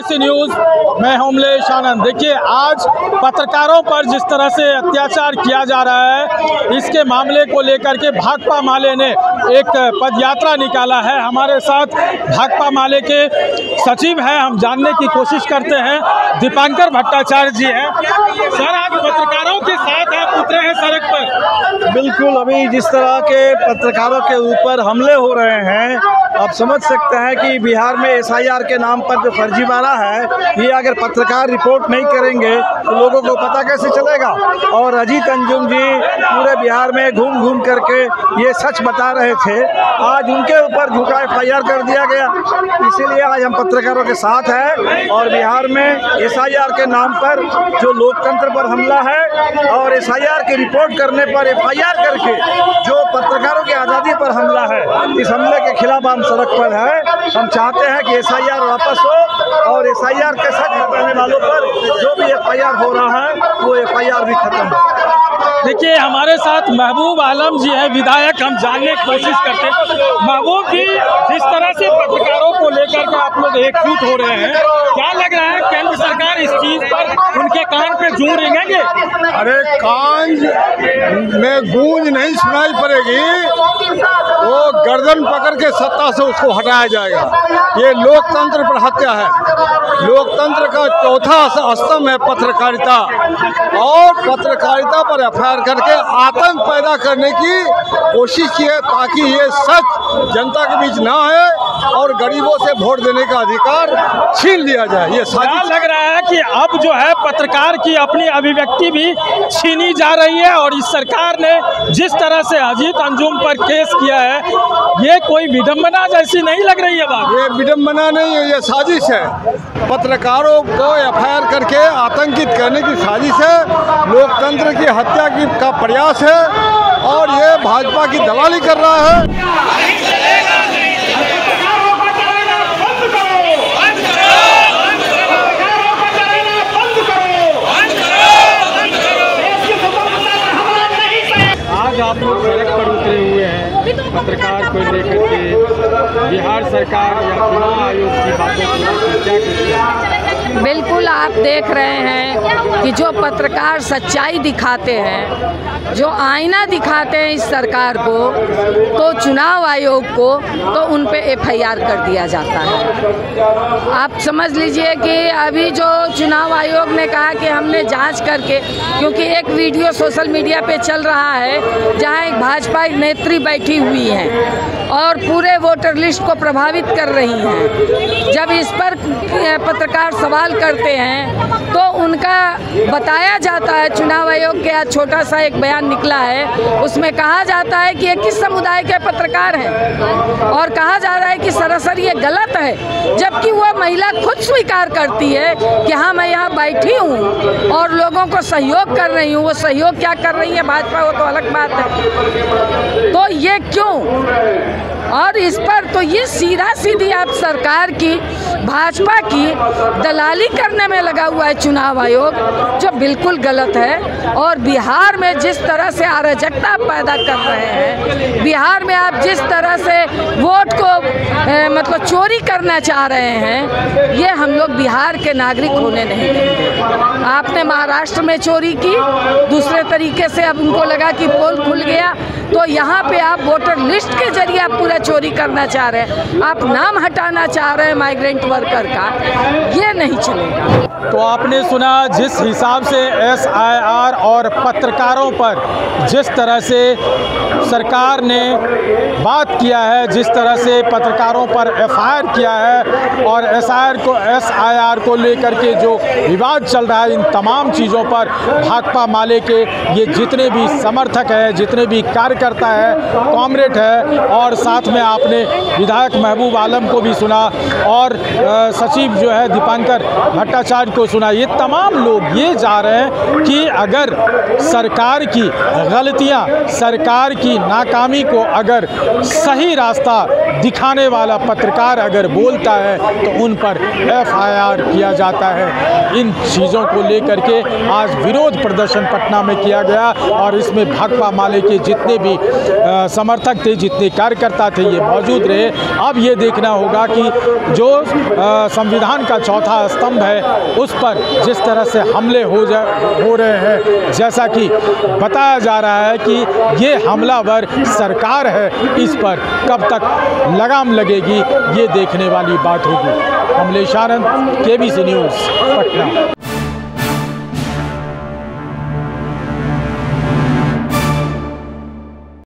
BSC news, मैं होमलेश आनंद। देखिए, आज पत्रकारों पर जिस तरह से अत्याचार किया जा रहा है, इसके मामले को लेकर के भाकपा माले ने एक पदयात्रा निकाला है। हमारे साथ भाकपा माले के सचिव हैं, हम जानने की कोशिश करते हैं। दीपांकर भट्टाचार्य जी हैं। सर, आज पत्रकारों के साथ आप उतरे हैं सड़क पर। बिल्कुल, अभी जिस तरह के पत्रकारों के ऊपर हमले हो रहे हैं, आप समझ सकते हैं कि बिहार में SIR के नाम पर जो फर्जीवाड़ा है, ये अगर पत्रकार रिपोर्ट नहीं करेंगे तो लोगों को पता कैसे चलेगा। और अजीत अंजुम जी पूरे बिहार में घूम घूम करके ये सच बता रहे थे, आज उनके ऊपर झूठा FIR कर दिया गया। इसीलिए आज हम पत्रकारों के साथ हैं और बिहार में SIR के नाम पर जो लोकतंत्र पर हमला है और SIR की रिपोर्ट करने पर FIR करके जो पत्रकारों की आज़ादी पर हमला है, इस हमले के खिलाफ हम सड़क पर है। हम चाहते हैं कि SIR वापस हो और SIR के सच बताने वालों पर जो भी FIR हो रहा है वो FIR भी खत्म हो। देखिए, हमारे साथ महबूब आलम जी हैं, विधायक। हम जानने की कोशिश करते हैं महबूब जी, जिस तरह से पत्रकारों को लेकर के आप लोग एकजुट हो रहे हैं, क्या लग रहा है केंद्र सरकार इस चीज पर उनके कान पे जूं रेंगेंगे? अरे कान में गूंज नहीं सुनाई पड़ेगी, वो गर्दन पकड़ के सत्ता से उसको हटाया जाएगा। ये लोकतंत्र पर हत्या है। लोकतंत्र का चौथा स्तंभ है पत्रकारिता, और पत्रकारिता पर FIR करके आतंक पैदा करने की कोशिश की है ताकि ये सच जनता के बीच ना है और गरीबों से वोट देने का अधिकार छीन लिया जाए। ये साजिश लग रहा है कि अब जो है पत्रकार की अपनी अभिव्यक्ति भी छीनी जा रही है, और इस सरकार ने जिस तरह से अजीत अंजुम पर केस किया है, ये कोई विडंबना जैसी नहीं लग रही है बात? ये विडंबना नहीं है, ये साजिश है। पत्रकारों को FIR करके आतंकित करने की साजिश है, लोकतंत्र की हत्या का प्रयास है, और ये भाजपा की दलाली कर रहा है। आज आप लोग सड़क पर उतरे हुए हैं पत्रकार को लेकर के, बिहार सरकार या चुनाव आयोग की बातों को लेकर क्या कहते हैं? बिल्कुल, आप देख रहे हैं कि जो पत्रकार सच्चाई दिखाते हैं, जो आईना दिखाते हैं इस सरकार को, तो चुनाव आयोग को तो उन पे FIR कर दिया जाता है। आप समझ लीजिए कि अभी जो चुनाव आयोग ने कहा कि हमने जांच करके, क्योंकि एक वीडियो सोशल मीडिया पे चल रहा है जहां एक भाजपा नेत्री बैठी हुई हैं और पूरे वोटर लिस्ट को प्रभावित कर रही हैं। जब इस पर पत्रकार सवाल करते हैं तो उनका बताया जाता है, चुनाव आयोग के आज छोटा सा एक बयान निकला है, उसमें कहा जाता है कि ये किस समुदाय के पत्रकार हैं, और कहा जा रहा है कि सरासर ये गलत है, जबकि वह महिला खुद स्वीकार करती है कि हाँ, मैं यहाँ बैठी हूँ और लोगों को सहयोग कर रही हूँ। वो सहयोग क्या कर रही है भाजपा, वो तो अलग बात है। तो ये क्यों? और इस पर तो ये सीधा सीधी आप सरकार की, भाजपा की दलाली करने में लगा हुआ है चुनाव आयोग, जो बिल्कुल गलत है। और बिहार में जिस तरह से अराजकता पैदा कर रहे हैं, बिहार में आप जिस तरह से वोट को मतलब चोरी करना चाह रहे हैं, ये हम लोग बिहार के नागरिक होने नहीं देंगे। आपने महाराष्ट्र में चोरी की, दूसरे तरीके से अब उनको लगा कि पोल खुल गया, तो यहाँ पे आप वोटर लिस्ट के जरिए आप पूरा चोरी करना चाह रहे हैं, आप नाम हटाना चाह रहे हैं माइग्रेंट वर्कर का, ये नहीं चलेगा। तो आपने सुना जिस हिसाब से SIR और पत्रकारों पर जिस तरह से सरकार ने बात किया है, जिस तरह से पत्रकारों पर FIR किया है, और SIR को लेकर के जो विवाद चल रहा है, इन तमाम चीज़ों पर भाकपा माले के ये जितने भी समर्थक हैं, जितने भी कार्यकर्ता है, कॉमरेड है, और साथ में आपने विधायक महबूब आलम को भी सुना, और सचिव जो है दीपांकर भट्टाचार्य को सुना। ये तमाम लोग ये जा रहे हैं कि अगर सरकार की गलतियां, सरकार की नाकामी को अगर सही रास्ता दिखाने वाला पत्रकार अगर बोलता है तो उन पर FIR किया जाता है। इन चीज़ों को लेकर के आज विरोध प्रदर्शन पटना में किया गया, और इसमें भाकपा माले के जितने भी समर्थक थे, जितने कार्यकर्ता थे, ये मौजूद रहे। अब ये देखना होगा कि जो संविधान का चौथा चौथा स्तंभ है उस पर जिस तरह से हमले हो रहे हैं, जैसा कि बताया जा रहा है कि ये हमलावर सरकार है, इस पर कब तक लगाम लगेगी ये देखने वाली बात होगी। कमलेश आनंद, KBC न्यूज़, पटना।